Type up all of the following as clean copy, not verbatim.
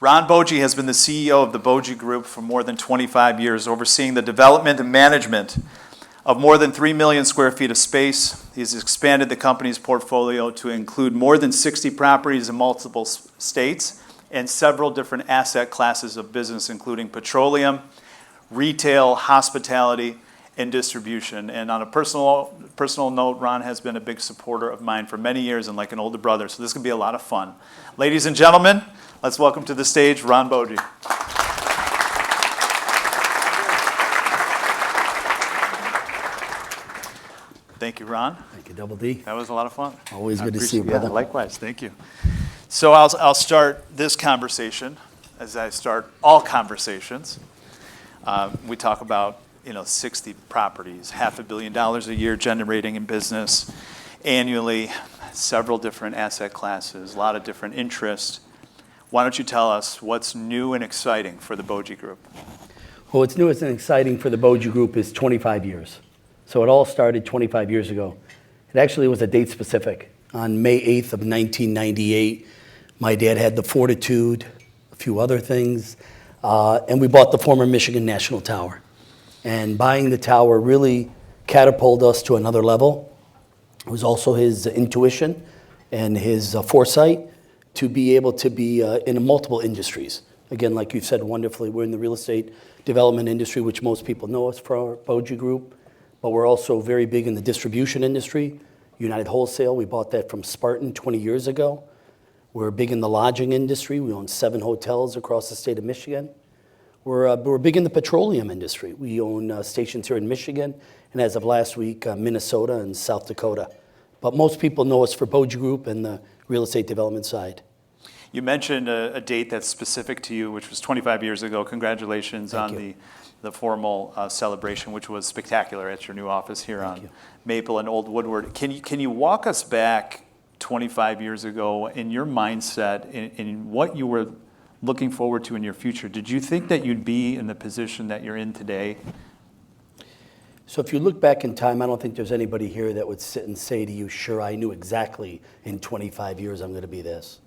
Ron Boji has been the CEO of the Boji Group for more than 25 years, overseeing the development and management of more than 3 million square feet of space. He's expanded the company's portfolio to include more than 60 properties in multiple states and several different asset classes of business, including petroleum, retail, hospitality, and distribution. And on a personal note, Ron has been a big supporter of mine for many years and like an older brother, so this could be a lot of fun. Ladies and gentlemen, let's welcome to the stage Ron Boji. Thank you, Ron. Thank you, Double D. That was a lot of fun. Always good to see you, brother. Yeah, likewise, thank you. So I'll start this conversation, as I start all conversations. We talk about 60 properties, $500 million a year generating in business annually, several different asset classes, a lot of different interests. Why don't you tell us what's new and exciting for the Boji Group? Well, what's new and exciting for the Boji Group is 25 years. So it all started 25 years ago. It actually was a date specific. On May 8th of 1998, my dad had the fortitude, a few other things, and we bought the former Michigan National Tower. And buying the tower really catapulted us to another level. It was also his intuition and his foresight to be able to be in multiple industries. Again, like you said wonderfully, we're in the real estate development industry, which most people know us for our Boji Group, but we're also very big in the distribution industry. United Wholesale, we bought that from Spartan 20 years ago. We're big in the lodging industry. We own 7 hotels across the state of Michigan. We're big in the petroleum industry. We own stations here in Michigan, and as of last week, Minnesota and South Dakota. But most people know us for Boji Group and the real estate development side. You mentioned a date that's specific to you, which was 25 years ago. Congratulations on the formal celebration, which was spectacular at your new office here on Maple and Old Woodward. Can you walk us back 25 years ago in your mindset, in what you were looking forward to in your future? Did you think that you'd be in the position that you're in today? So if you look back in time, I don't think there's anybody here that would sit and say to you, sure, I knew exactly in 25 years I'm going to be this.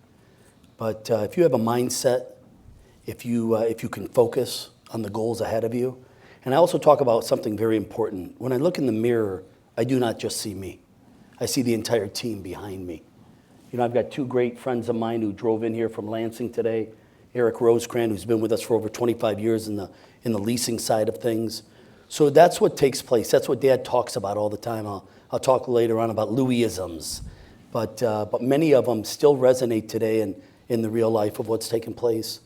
But if you have a mindset, if you can focus on the goals ahead of you, and I also talk about something very important. When I look in the mirror, I do not just see me. I see the entire team behind me. I've got 2 great friends of mine who drove in here from Lansing today. Eric Rosecrans, who's been with us for over 25 years in the leasing side of things. So that's what takes place. That's what Dad talks about all the time. I'll talk later on about Louisisms, but many of them still resonate today in the real life of what's taking place.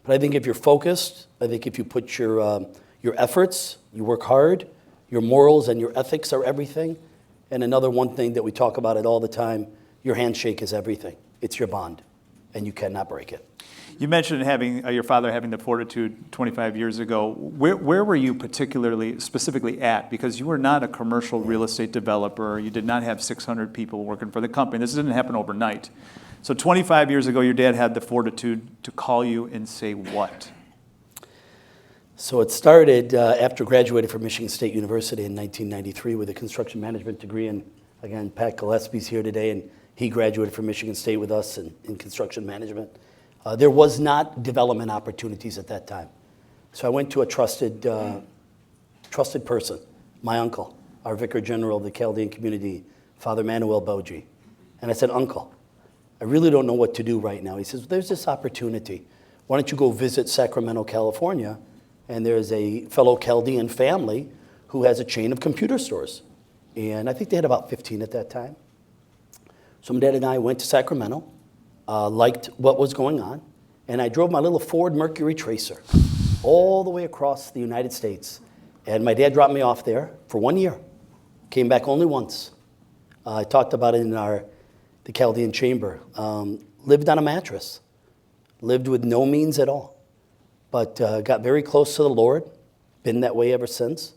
But I think if you're focused, I think if you put your efforts, you work hard, your morals and your ethics are everything. And another one thing that we talk about it all the time, your handshake is everything. It's your bond, and you cannot break it. You mentioned having your father having the fortitude 25 years ago. Where were you specifically at? Because you were not a commercial real estate developer. You did not have 600 people working for the company. This didn't happen overnight. So 25 years ago, your dad had the fortitude to call you and say what? So it started after graduating from Michigan State University in 1993 with a construction management degree. And again, Pat Gillespie's here today, and he graduated from Michigan State with us in construction management. There was not development opportunities at that time. So I went to a trusted person, my uncle, our Vicar General of the Chaldean community, Father Manuel Boji. And I said, Uncle, I really don't know what to do right now. He says, there's this opportunity. Why don't you go visit Sacramento, California? And there's a fellow Chaldean family who has a chain of computer stores. And I think they had about 15 at that time. So my dad and I went to Sacramento. Liked what was going on, and I drove my little Ford Mercury Tracer all the way across the United States. And my dad dropped me off there for 1 year. Came back only once. I talked about it in the Chaldean chamber. Lived on a mattress. Lived with no means at all. But got very close to the Lord. Been that way ever since.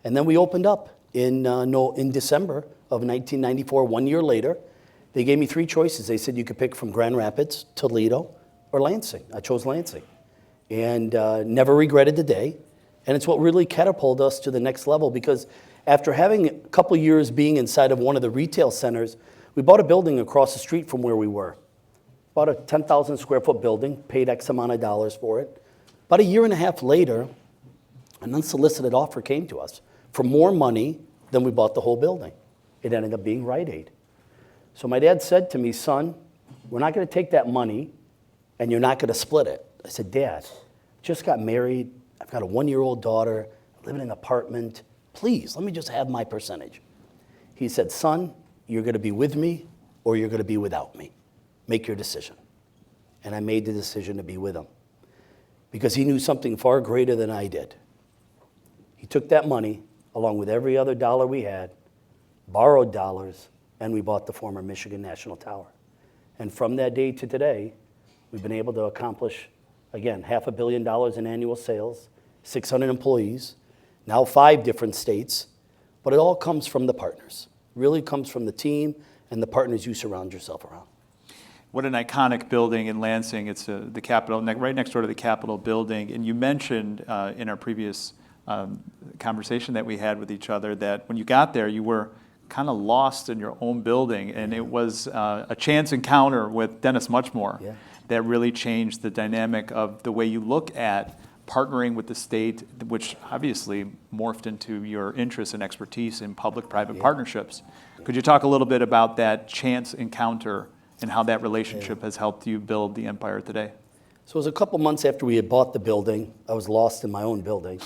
And then we opened up in December of 1994, 1 year later. They gave me 3 choices. They said you could pick from Grand Rapids, Toledo, or Lansing. I chose Lansing. And never regretted the day. And it's what really catapulted us to the next level, because after having a couple years being inside of one of the retail centers, we bought a building across the street from where we were. Bought a 10,000 square foot building, paid X amount of dollars for it. About a year and a half later, an unsolicited offer came to us for more money than we bought the whole building. It ended up being Rite Aid. So my dad said to me, son, we're not going to take that money and you're not going to split it. I said, Dad, just got married. I've got a 1-year-old daughter, live in an apartment. Please, let me just have my percentage. He said, son, you're going to be with me or you're going to be without me. Make your decision. And I made the decision to be with him because he knew something far greater than I did. He took that money along with every other dollar we had, borrowed dollars, and we bought the former Michigan National Tower. And from that day to today, we've been able to accomplish, again, $500 million in annual sales, 600 employees, now 5 different states, but it all comes from the partners. Really comes from the team and the partners you surround yourself around. What an iconic building in Lansing. It's the Capitol, right next door to the Capitol building. And you mentioned in our previous conversation that we had with each other that when you got there, you were kind of lost in your own building. And it was a chance encounter with Dennis Muchmore that really changed the dynamic of the way you look at partnering with the state, which obviously morphed into your interest and expertise in public-private partnerships. Could you talk a little bit about that chance encounter and how that relationship has helped you build the empire today? So it was a couple months after we had bought the building. I was lost in my own building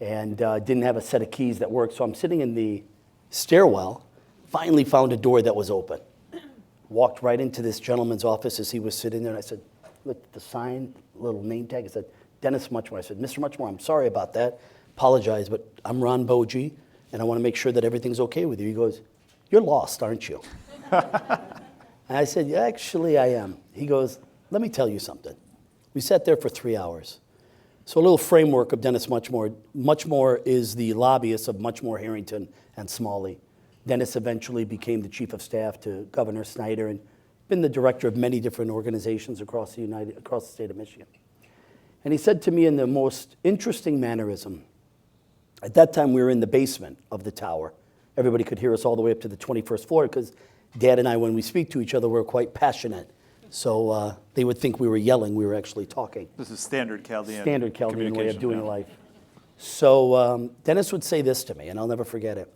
and didn't have a set of keys that worked. So I'm sitting in the stairwell, finally found a door that was open. Walked right into this gentleman's office as he was sitting there, and I said, look at the sign, little name tag. It said, Dennis Muchmore. I said, Mr. Muchmore, I'm sorry about that. Apologize, but I'm Ron Boji, and I want to make sure that everything's okay with you. He goes, you're lost, aren't you? And I said, yeah, actually I am. He goes, let me tell you something. We sat there for 3 hours. So a little framework of Dennis Muchmore. Muchmore is the lobbyist of Muchmore, Harrington, and Smalley. Dennis eventually became the chief of staff to Governor Snyder and been the director of many different organizations across the state of Michigan. And he said to me in the most interesting mannerism, at that time we were in the basement of the tower. Everybody could hear us all the way up to the 21st floor because Dad and I, when we speak to each other, we're quite passionate. So they would think we were yelling. We were actually talking. This is standard Chaldean way of doing life. So Dennis would say this to me, and I'll never forget it.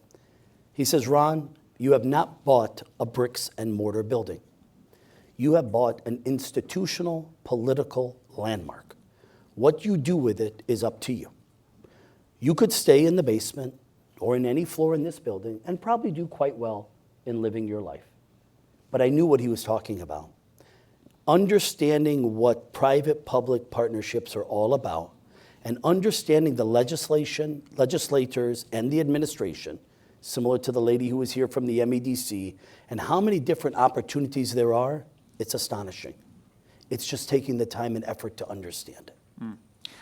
He says, Ron, you have not bought a bricks and mortar building. You have bought an institutional political landmark. What you do with it is up to you. You could stay in the basement or in any floor in this building and probably do quite well in living your life. But I knew what he was talking about. Understanding what private-public partnerships are all about and understanding the legislators, and the administration, similar to the lady who was here from the MEDC, and how many different opportunities there are, it's astonishing. It's just taking the time and effort to understand it.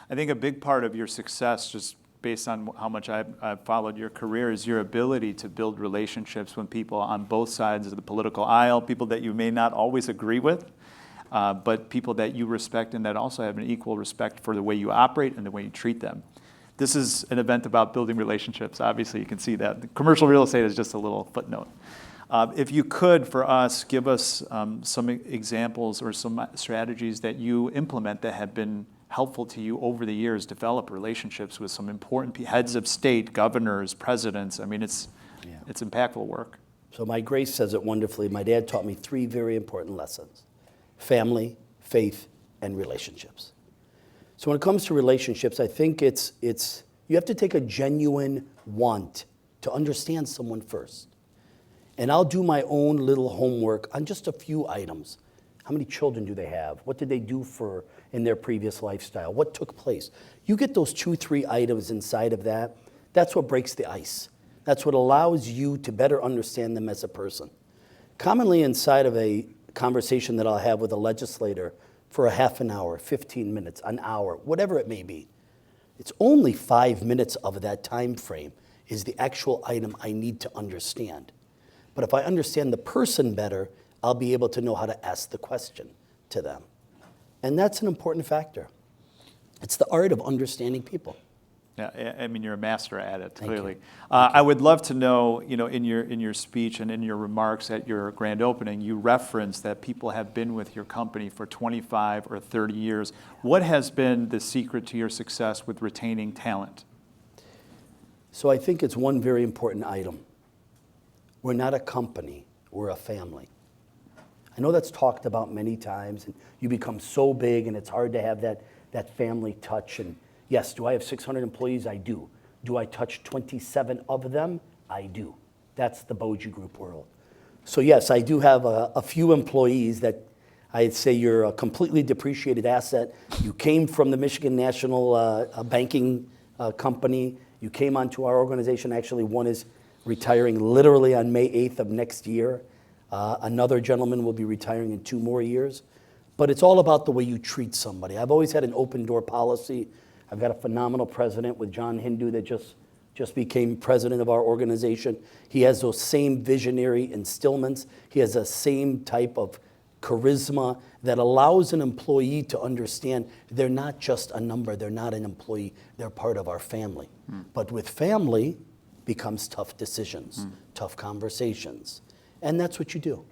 I think a big part of your success, just based on how much I've followed your career, is your ability to build relationships with people on both sides of the political aisle, people that you may not always agree with, but people that you respect and that also have an equal respect for the way you operate and the way you treat them. This is an event about building relationships. Obviously, you can see that. The commercial real estate is just a little footnote. If you could, for us, give us some examples or some strategies that you implement that have been helpful to you over the years, develop relationships with some important heads of state, governors, presidents. I mean, it's impactful work. So my Grace says it wonderfully. My dad taught me 3 very important lessons: family, faith, and relationships. So when it comes to relationships, I think it's you have to take a genuine want to understand someone first. And I'll do my own little homework on just a few items. How many children do they have? What did they do in their previous lifestyle? What took place? You get those 2-3 items inside of that, that's what breaks the ice. That's what allows you to better understand them as a person. Commonly inside of a conversation that I'll have with a legislator for a half an hour, 15 minutes, an hour, whatever it may be, it's only 5 minutes of that time frame is the actual item I need to understand. But if I understand the person better, I'll be able to know how to ask the question to them. And that's an important factor. It's the art of understanding people. Yeah, I mean, you're a master at it, Thank clearly. you. I would love to know, in your speech and in your remarks at your grand opening, you referenced that people have been with your company for 25 or 30 years. What has been the secret to your success with retaining talent? So I think it's one very important item. We're not a company, we're a family. I know that's talked about many times, and you become so big and it's hard to have that family touch. And yes, do I have 600 employees? I do. Do I touch 27 of them? I do. That's the Boji Group world. So yes, I do have a few employees that I'd say you're a completely depreciated asset. You came from the Michigan National Banking Company. You came onto our organization. Actually, one is retiring literally on May 8th of next year. Another gentleman will be retiring in 2 more years. But it's all about the way you treat somebody. I've always had an open door policy. I've got a phenomenal president with John Hindu that just became president of our organization. He has those same visionary instillments. He has the same type of charisma that allows an employee to understand they're not just a number, they're not an employee, they're part of our family. But with family becomes tough decisions, tough conversations. And that's what you do.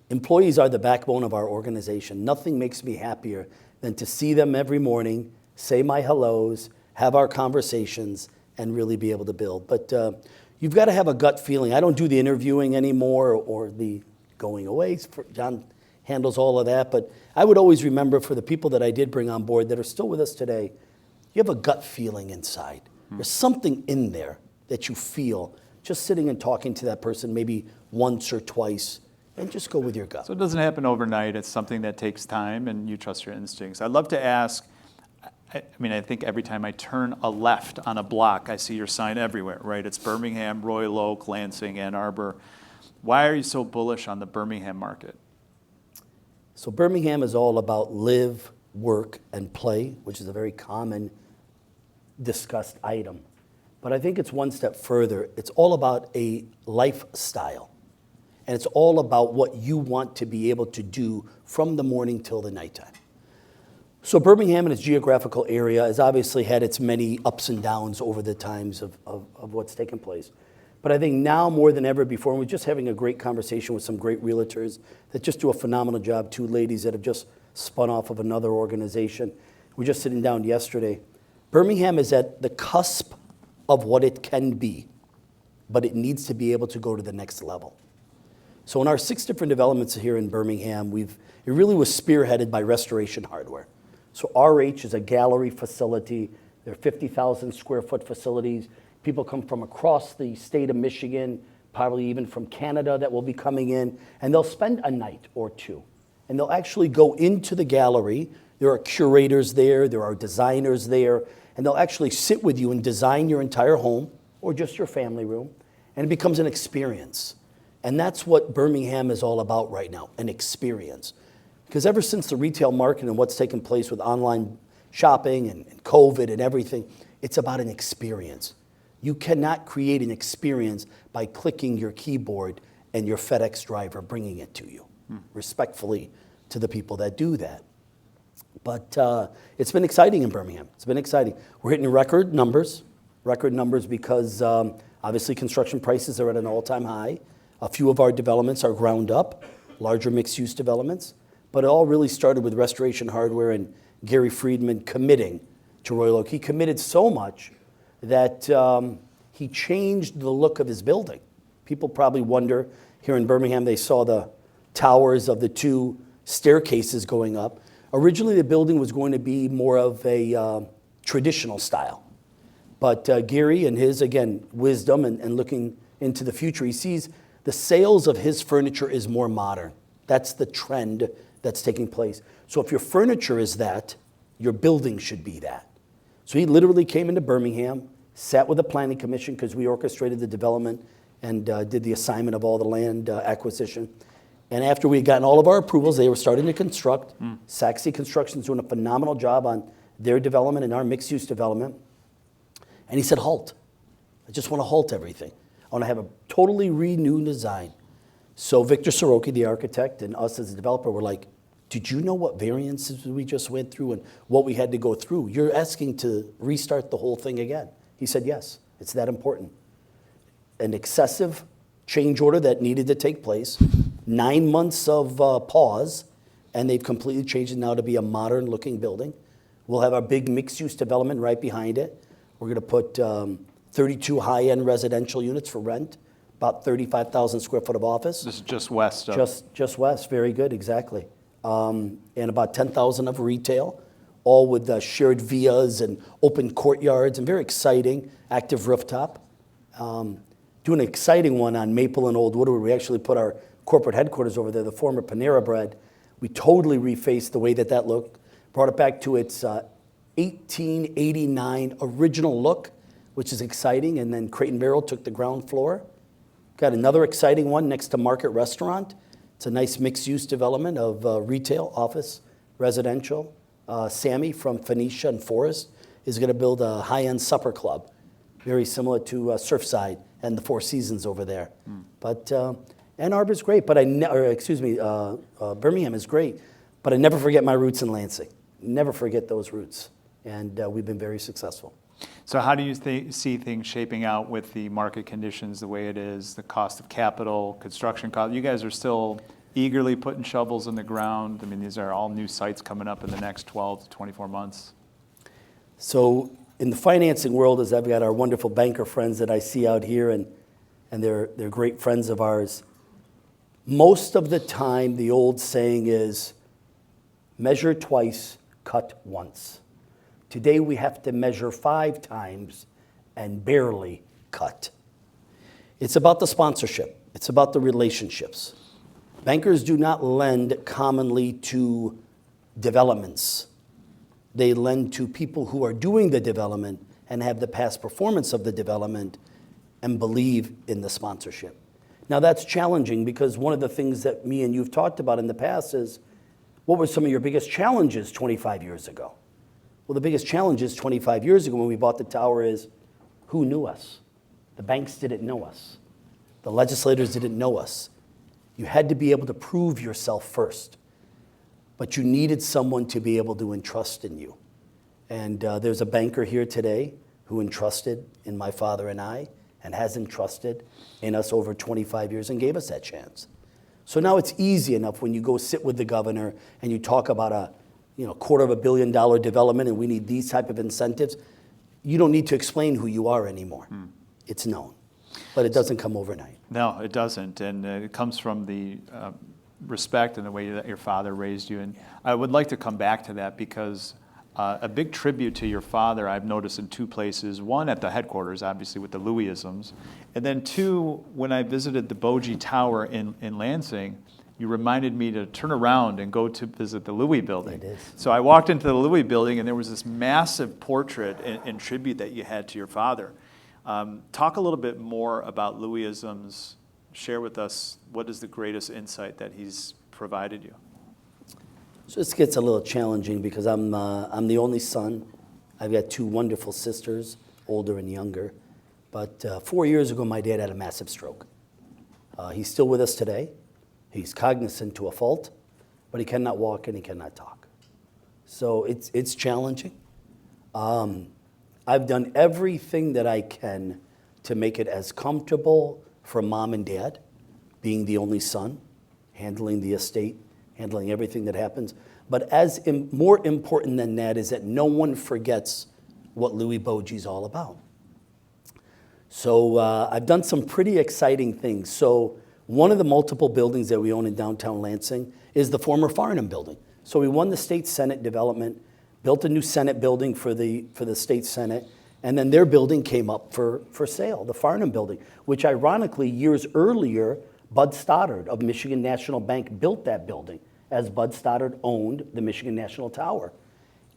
Employees are the backbone of our organization. Nothing makes me happier than to see them every morning, say my hellos, have our conversations, and really be able to build. But you've got to have a gut feeling. I don't do the interviewing anymore or the going away. John handles all of that. But I would always remember for the people that I did bring on board that are still with us today, you have a gut feeling inside. There's something in there that you feel just sitting and talking to that person maybe once or twice, and just go with your gut. So it doesn't happen overnight. It's something that takes time, and you trust your instincts. I'd love to ask, I think every time I turn a left on a block, I see your sign everywhere, right? It's Birmingham, Royal Oak, Lansing, Ann Arbor. Why are you so bullish on the Birmingham market? So Birmingham is all about live, work, and play, which is a very common discussed item. But I think it's one step further. It's all about a lifestyle. And it's all about what you want to be able to do from the morning till the nighttime. So Birmingham and its geographical area has obviously had its many ups and downs over the times of what's taken place. But I think now more than ever before, and we're just having a great conversation with some great realtors that just do a phenomenal job, 2 ladies that have just spun off of another organization. We're just sitting down yesterday. Birmingham is at the cusp of what it can be, but it needs to be able to go to the next level. So in our 6 different developments here in Birmingham, it really was spearheaded by Restoration Hardware. So RH is a gallery facility. They're 50,000 square foot facilities. People come from across the state of Michigan, probably even from Canada that will be coming in, and they'll spend a night or 2. And they'll actually go into the gallery. There are curators there, there are designers there, and they'll actually sit with you and design your entire home or just your family room, and it becomes an experience. And that's what Birmingham is all about right now, an experience. Because ever since the retail market and what's taken place with online shopping and COVID and everything, it's about an experience. You cannot create an experience by clicking your keyboard and your FedEx driver bringing it to you, respectfully to the people that do that. But it's been exciting in Birmingham. It's been exciting. We're hitting record numbers because obviously construction prices are at an all-time high. A few of our developments are ground up, larger mixed-use developments. But it all really started with Restoration Hardware and Gary Friedman committing to Royal Oak. He committed so much that he changed the look of his building. People probably wonder, here in Birmingham, they saw the towers of the 2 staircases going up. Originally, the building was going to be more of a traditional style. But Gary and his, again, wisdom and looking into the future, he sees the sales of his furniture is more modern. That's the trend that's taking place. So if your furniture is that, your building should be that. So he literally came into Birmingham, sat with the planning commission because we orchestrated the development and did the assignment of all the land acquisition. And after we had gotten all of our approvals, they were starting to construct. Saxey Construction's doing a phenomenal job on their development and our mixed-use development. And he said, halt. I just want to halt everything. I want to have a totally renewed design. So Victor Soroki, the architect, and us as a developer were like, did you know what variances we just went through and what we had to go through? You're asking to restart the whole thing again. He said, yes, it's that important. An excessive change order that needed to take place, 9 months of pause, and they've completely changed it now to be a modern-looking building. We'll have our big mixed-use development right behind it. We're going to put 32 high-end residential units for rent, about 35,000 square foot of office. This is just west of. Just west, very good, exactly. And about 10,000 of retail, all with shared vias and open courtyards, and very exciting, active rooftop. Doing an exciting one on Maple and Old Woodward. We actually put our corporate headquarters over there, the former Panera Bread. We totally refaced the way that looked, brought it back to its 1889 original look, which is exciting, and then Crate and Barrel took the ground floor. Got another exciting one next to Market Restaurant. It's a nice mixed-use development of retail, office, residential. Sammy from Phoenicia and Forest is going to build a high-end supper club, very similar to Surfside and the Four Seasons over there. But Ann Arbor's great, but Birmingham is great, but I never forget my roots in Lansing. Never forget those roots, and we've been very successful. So how do you see things shaping out with the market conditions the way it is, the cost of capital, construction cost? You guys are still eagerly putting shovels in the ground. I mean, these are all new sites coming up in the next 12 to 24 months. So in the financing world, as I've got our wonderful banker friends that I see out here, and they're great friends of ours, most of the time the old saying is, measure twice, cut once. Today we have to measure 5 times and barely cut. It's about the sponsorship. It's about the relationships. Bankers do not lend commonly to developments. They lend to people who are doing the development and have the past performance of the development and believe in the sponsorship. Now that's challenging because one of the things that me and you've talked about in the past is, what were some of your biggest challenges 25 years ago? Well, the biggest challenges 25 years ago when we bought the tower is, who knew us? The banks didn't know us. The legislators didn't know us. You had to be able to prove yourself first, but you needed someone to be able to entrust in you. And there's a banker here today who entrusted in my father and I, and has entrusted in us over 25 years and gave us that chance. So now it's easy enough when you go sit with the governor and you talk about a $250 million development and we need these type of incentives. You don't need to explain who you are anymore. It's known, but it doesn't come overnight. No, it doesn't, and it comes from the respect and the way that your father raised you. And I would like to come back to that because a big tribute to your father I've noticed in 2 places. One, at the headquarters, obviously, with the Louisisms. And then 2, when I visited the Boji Tower in Lansing, you reminded me to turn around and go to visit the Louis building. I did. So I walked into the Louis building, and there was this massive portrait and tribute that you had to your father. Talk a little bit more about Louisisms. Share with us what is the greatest insight that he's provided you. So this gets a little challenging because I'm the only son. I've got 2 wonderful sisters, older and younger. But 4 years ago, my dad had a massive stroke. He's still with us today. He's cognizant to a fault, but he cannot walk and he cannot talk. So it's challenging. I've done everything that I can to make it as comfortable for mom and dad, being the only son, handling the estate, handling everything that happens. But more important than that is that no one forgets what Louis Boji's all about. So I've done some pretty exciting things. So one of the multiple buildings that we own in downtown Lansing is the former Farnham building. So we won the state senate development, built a new senate building for the state senate, and then their building came up for sale, the Farnham building, which ironically years earlier, Bud Stoddard of Michigan National Bank built that building, as Bud Stoddard owned the Michigan National Tower.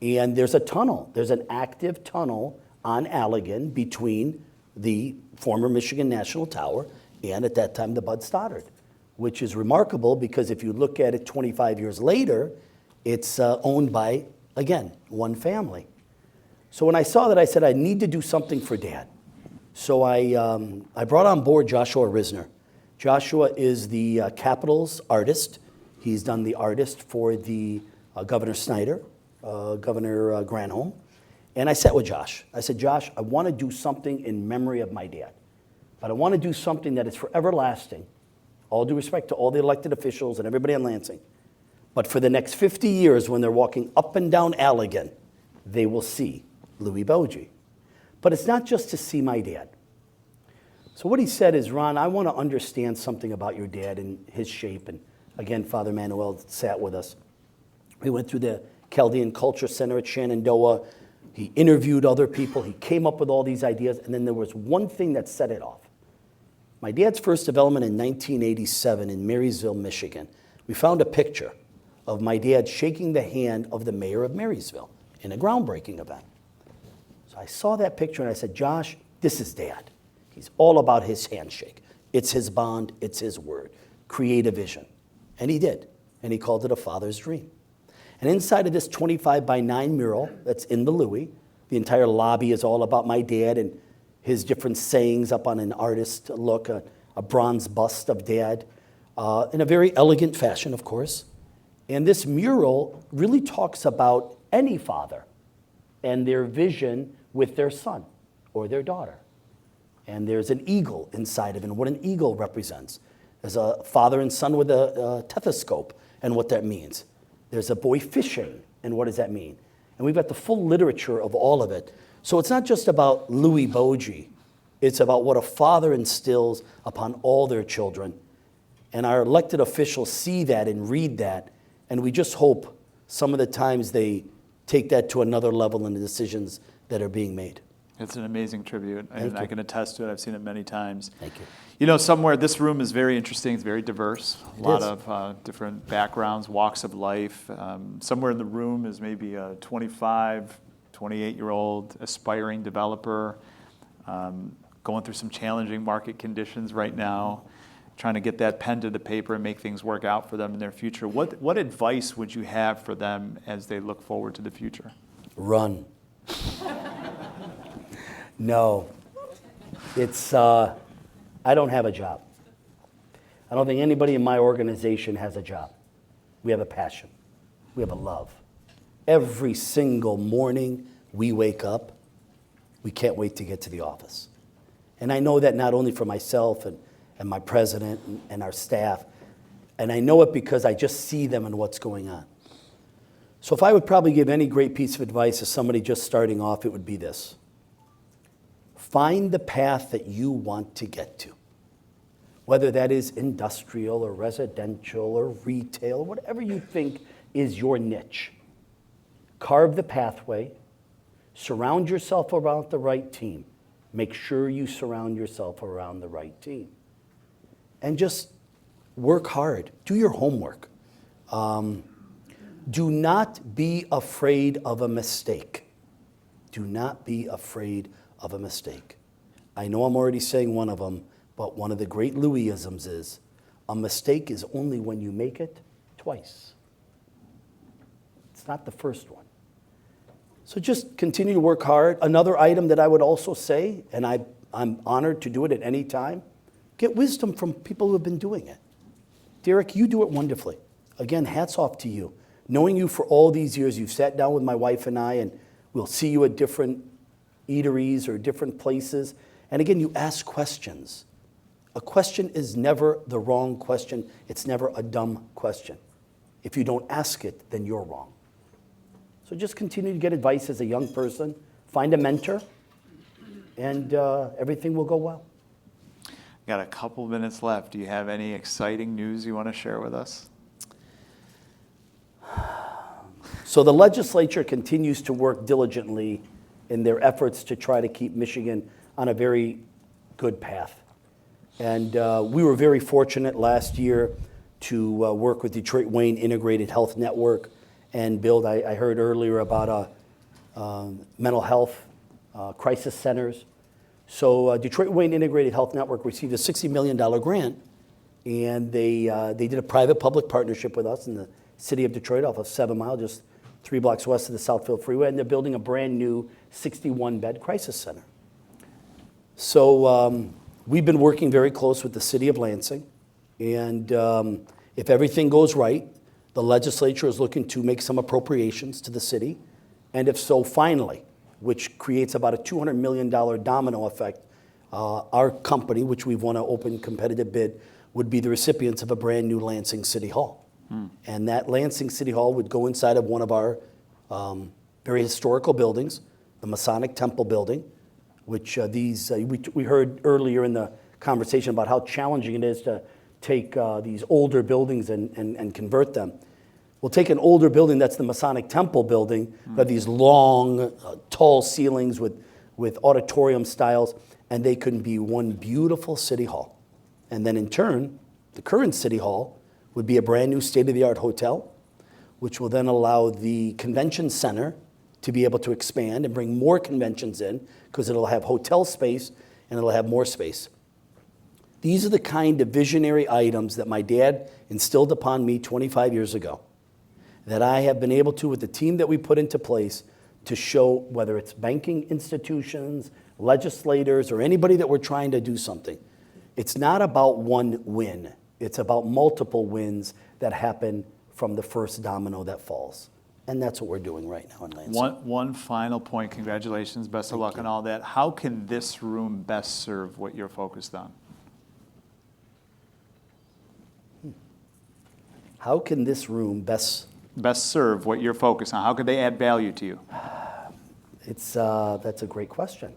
And there's a tunnel, there's an active tunnel on Allegan between the former Michigan National Tower and at that time the Bud Stoddard, which is remarkable because if you look at it 25 years later, it's owned by, again, one family. So when I saw that, I said, I need to do something for Dad. So I brought on board Joshua Risner. Joshua is the Capitals artist. He's done the artist for the Governor Snyder, Governor Granholm. And I sat with Josh. I said, Josh, I want to do something in memory of my dad, but I want to do something that is forever lasting. All due respect to all the elected officials and everybody in Lansing. But for the next 50 years, when they're walking up and down Allegan, they will see Louis Boji. But it's not just to see my dad. So what he said is, Ron, I want to understand something about your dad and his shape. And again, Father Manuel sat with us. We went through the Chaldean Culture Center at Shenandoah. He interviewed other people. He came up with all these ideas. And then there was one thing that set it off. My dad's first development in 1987 in Marysville, Michigan. We found a picture of my dad shaking the hand of the mayor of Marysville in a groundbreaking event. So I saw that picture and I said, Josh, this is Dad. He's all about his handshake. It's his bond, it's his word. Create a vision. And he did. And he called it a father's dream. And inside of this 25 by 9 mural that's in the Louis, the entire lobby is all about my dad and his different sayings up on an artist look, a bronze bust of Dad, in a very elegant fashion, of course. And this mural really talks about any father and their vision with their son or their daughter. And there's an eagle inside of it and what an eagle represents. There's a father and son with a stethoscope and what that means. There's a boy fishing and what does that mean? And we've got the full literature of all of it. So it's not just about Louis Boji. It's about what a father instills upon all their children. And our elected officials see that and read that. And we just hope some of the times they take that to another level in the decisions that are being made. It's an amazing tribute, and I can attest to it. I've seen it many times. Thank you. You know, somewhere, this room is very interesting. It's very diverse. A lot is. of different backgrounds, walks of life. Somewhere in the room is maybe a 25, 28-year-old aspiring developer going through some challenging market conditions right now, trying to get that pen to the paper and make things work out for them in their future. What advice would you have for them as they look forward to the future? Run. No. It's, I don't have a job. I don't think anybody in my organization has a job. We have a passion. We have a love. Every single morning we wake up, we can't wait to get to the office. And I know that not only for myself and my president and our staff, and I know it because I just see them and what's going on. So if I would probably give any great piece of advice to somebody just starting off, it would be this. Find the path that you want to get to, whether that is industrial or residential or retail, whatever you think is your niche. Carve the pathway, surround yourself around the right team. Make sure you surround yourself around the right team. And just work hard. Do your homework. Do not be afraid of a mistake. Do not be afraid of a mistake. I know I'm already saying one of them, but one of the great Louisisms is, a mistake is only when you make it twice. It's not the first one. So just continue to work hard. Another item that I would also say, and I'm honored to do it at any time, get wisdom from people who have been doing it. Derek, you do it wonderfully. Again, hats off to you. Knowing you for all these years, you've sat down with my wife and I, and we'll see you at different eateries or different places. And again, you ask questions. A question is never the wrong question. It's never a dumb question. If you don't ask it, then you're wrong. So just continue to get advice as a young person. Find a mentor, and everything will go well. Got a couple minutes left. Do you have any exciting news you want to share with us? So the legislature continues to work diligently in their efforts to try to keep Michigan on a very good path. And we were very fortunate last year to work with Detroit Wayne Integrated Health Network and build, I heard earlier about mental health crisis centers. So Detroit Wayne Integrated Health Network received a $60 million grant, and they did a private-public partnership with us in the city of Detroit off of 7 Mile, just 3 blocks west of the Southfield Freeway, and they're building a brand new 61-bed crisis center. So we've been working very close with the city of Lansing, and If everything goes right, the legislature is looking to make some appropriations to the city. And if so, finally, which creates about a $200 million domino effect, our company, which we've won an open competitive bid, would be the recipients of a brand new Lansing City Hall. And that Lansing City Hall would go inside of one of our very historical buildings, the Masonic Temple building, which we heard earlier in the conversation about how challenging it is to take these older buildings and convert them. We'll take an older building that's the Masonic Temple building, that these long, tall ceilings with auditorium styles, and they can be one beautiful city hall. And then in turn, the current city hall would be a brand new state-of-the-art hotel, which will then allow the convention center to be able to expand and bring more conventions in, because it'll have hotel space and it'll have more space. These are the kind of visionary items that my dad instilled upon me 25 years ago, that I have been able to, with the team that we put into place, to show whether it's banking institutions, legislators, or anybody that we're trying to do something. It's not about one win. It's about multiple wins that happen from the first domino that falls. And that's what we're doing right now in Lansing. One final point. Congratulations. Best of luck on all that. How can this room best serve what you're focused on? How can this room best serve what you're focused on? How could they add value to you? That's a great question.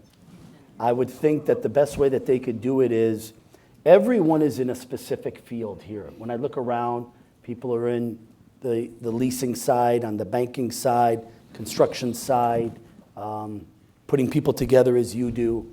I would think that the best way that they could do it is, everyone is in a specific field here. When I look around, people are in the leasing side, on the banking side, construction side, putting people together as you do.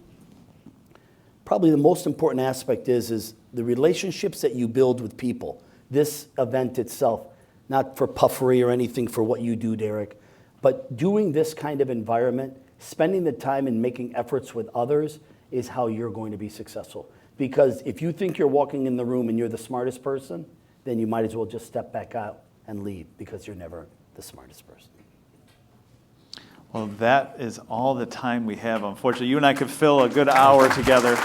Probably the most important aspect is the relationships that you build with people. This event itself, not for puffery or anything for what you do, Derek, but doing this kind of environment, spending the time and making efforts with others is how you're going to be successful. Because if you think you're walking in the room and you're the smartest person, then you might as well just step back out and leave, because you're never the smartest person. Well, that is all the time we have. Unfortunately, you and I could fill a good hour together.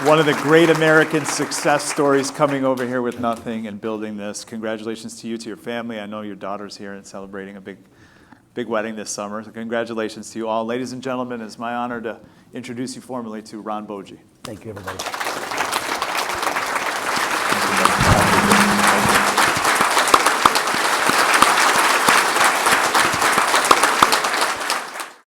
One of the great American success stories, coming over here with nothing and building this. Congratulations to you, to your family. I know your daughter's here and celebrating a big wedding this summer. So congratulations to you all. Ladies and gentlemen, it's my honor to introduce you formally to Ron Boji. Thank you, everybody.